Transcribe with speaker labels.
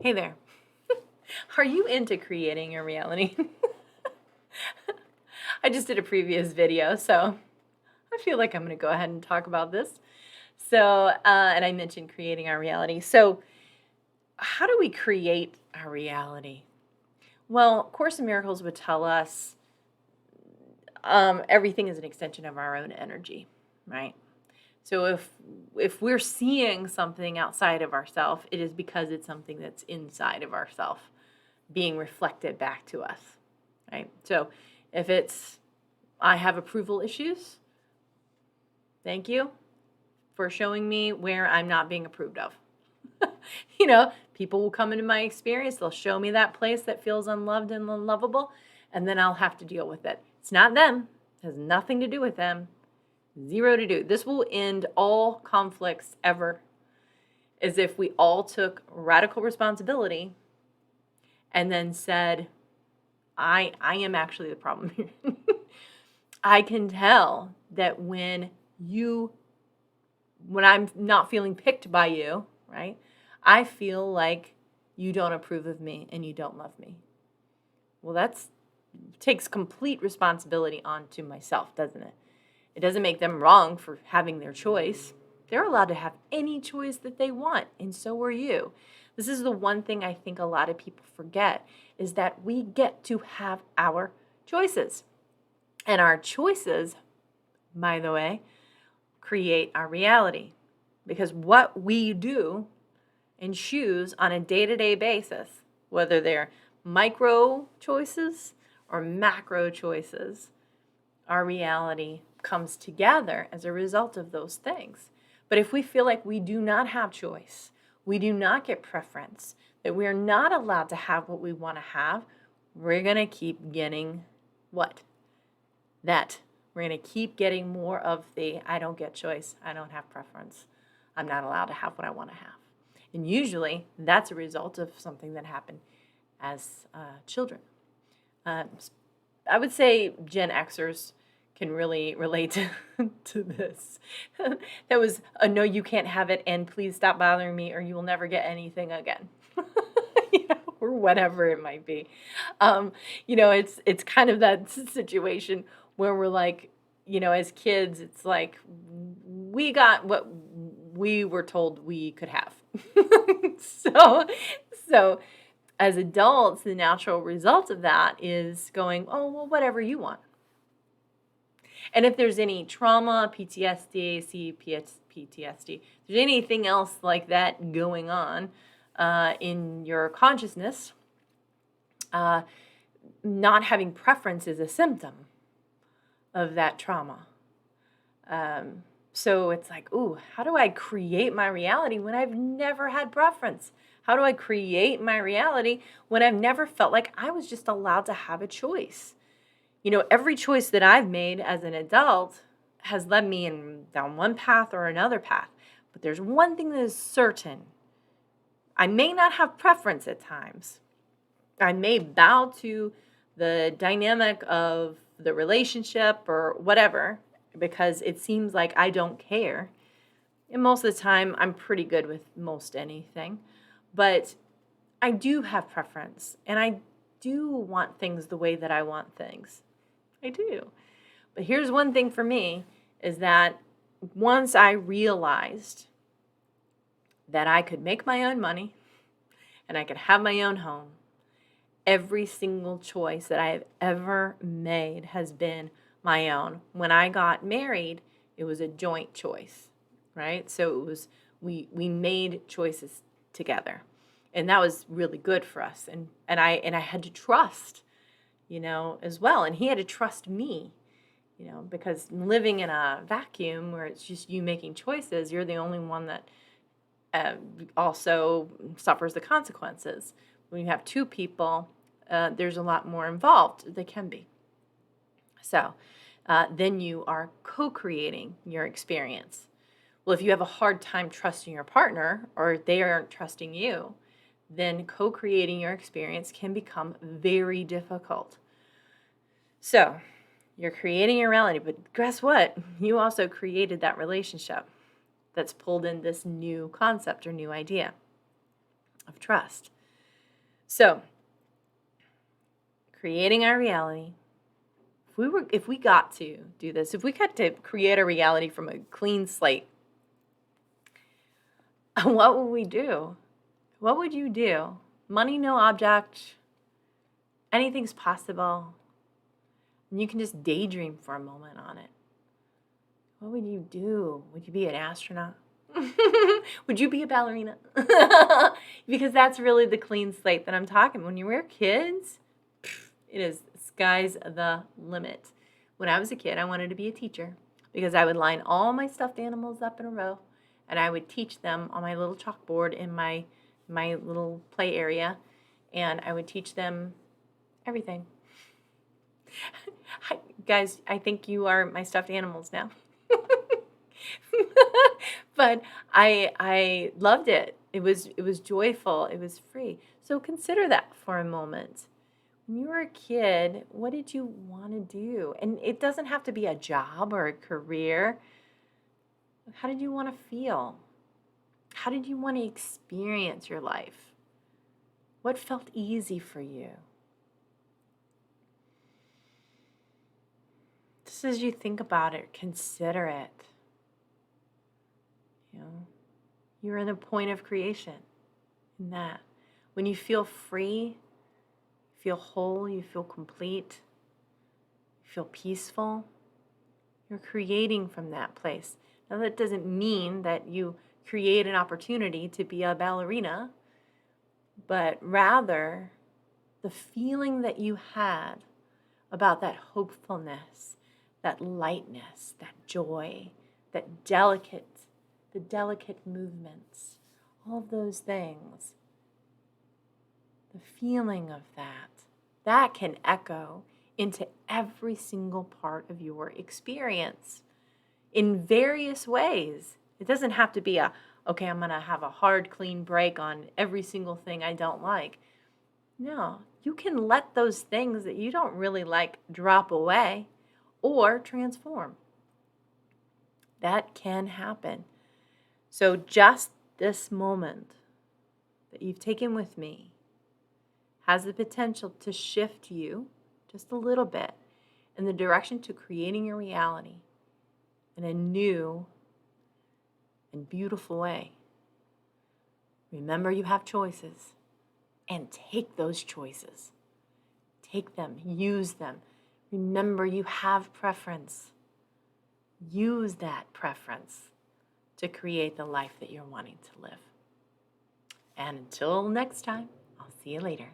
Speaker 1: Hey there. Are you into creating your reality? I just did a previous video, so I feel like I'm going to go ahead and talk about this. And I mentioned creating our reality. So, how do we create our reality? Well, Course in Miracles would tell us everything is an extension of our own energy, right? So if we're seeing something outside of ourself, it is because it's something that's inside of ourself being reflected back to us, right? So if it's, I have approval issues, thank you for showing me where I'm not being approved of. People will come into my experience, they'll show me that place that feels unloved and unlovable, and then I'll have to deal with it. It's not them, it has nothing to do with them, zero to do. This will end all conflicts ever, as if we all took radical responsibility and then said, I am actually the problem here. I can tell that when I'm not feeling picked by you, right? I feel like you don't approve of me and you don't love me. Well, that takes complete responsibility onto myself, doesn't it? It doesn't make them wrong for having their choice. They're allowed to have any choice that they want, and so are you. This is the one thing I think a lot of people forget, is that we get to have our choices. And our choices, by the way, create our reality. Because what we do and choose on a day-to-day basis, whether they're micro choices or macro choices, our reality comes together as a result of those things. But if we feel like we do not have choice, we do not get preference, that we are not allowed to have what we want to have, we're going to keep getting what? That. We're going to keep getting more of the I don't get choice, I don't have preference, I'm not allowed to have what I want to have. And usually that's a result of something that happened as children. I would say Gen Xers can really relate to this. That was a no, you can't have it, and please stop bothering me, or you will never get anything again. Or whatever it might be. It's kind of that situation where we're like, as kids, it's like we got what we were told we could have. So as adults, the natural result of that is going, oh, well, whatever you want. And if there's any trauma, PTSD, CPTSD, if there's anything else like that going on in your consciousness, not having preference is a symptom of that trauma. So it's like, ooh, how do I create my reality when I've never had preference? How do I create my reality when I've never felt like I was just allowed to have a choice? Every choice that I've made as an adult has led me down one path or another path. But there's one thing that is certain. I may not have preference at times. I may bow to the dynamic of the relationship or whatever, because it seems like I don't care. And most of the time, I'm pretty good with most anything. But I do have preference, and I do want things the way that I want things. I do. But here's one thing for me, is that once I realized that I could make my own money and I could have my own home, every single choice that I have ever made has been my own. When I got married, it was a joint choice, right? So it was we made choices together, and that was really good for us. And I had to trust, as well, and he had to trust me, because living in a vacuum where it's just you making choices, you're the only one that also suffers the consequences. When you have two people, there's a lot more involved. They can be. So then you are co-creating your experience. Well, if you have a hard time trusting your partner, or they aren't trusting you, then co-creating your experience can become very difficult. So you're creating your reality, but guess what? You also created that relationship that's pulled in this new concept or new idea of trust. So, creating our reality. If we got to do this, if we got to create a reality from a clean slate, what would we do? What would you do? Money, no object. Anything's possible. And you can just daydream for a moment on it. What would you do? Would you be an astronaut? Would you be a ballerina? Because that's really the clean slate that I'm talking. When you were kids, it is sky's the limit. When I was a kid, I wanted to be a teacher because I would line all my stuffed animals up in a row and I would teach them on my little chalkboard in my little play area, and I would teach them everything. Guys, I think you are my stuffed animals now. But I loved it. It was joyful. It was free. So consider that for a moment. When you were a kid, what did you want to do? And it doesn't have to be a job or a career. How did you want to feel? How did you want to experience your life? What felt easy for you? Just as you think about it, consider it. You're in a point of creation in that. When you feel free, you feel whole, you feel complete, you feel peaceful, you're creating from that place. Now, that doesn't mean that you create an opportunity to be a ballerina, but rather the feeling that you had about that hopefulness, that lightness, that joy, the delicate movements, all of those things, the feeling of that can echo into every single part of your experience in various ways. It doesn't have to be okay, I'm going to have a hard, clean break on every single thing I don't like. No, you can let those things that you don't really like drop away or transform. That can happen. So just this moment that you've taken with me has the potential to shift you just a little bit in the direction to creating your reality in a new and beautiful way. Remember, you have choices, and take those choices. Take them, use them. Remember, you have preference. Use that preference to create the life that you're wanting to live. And until next time, I'll see you later.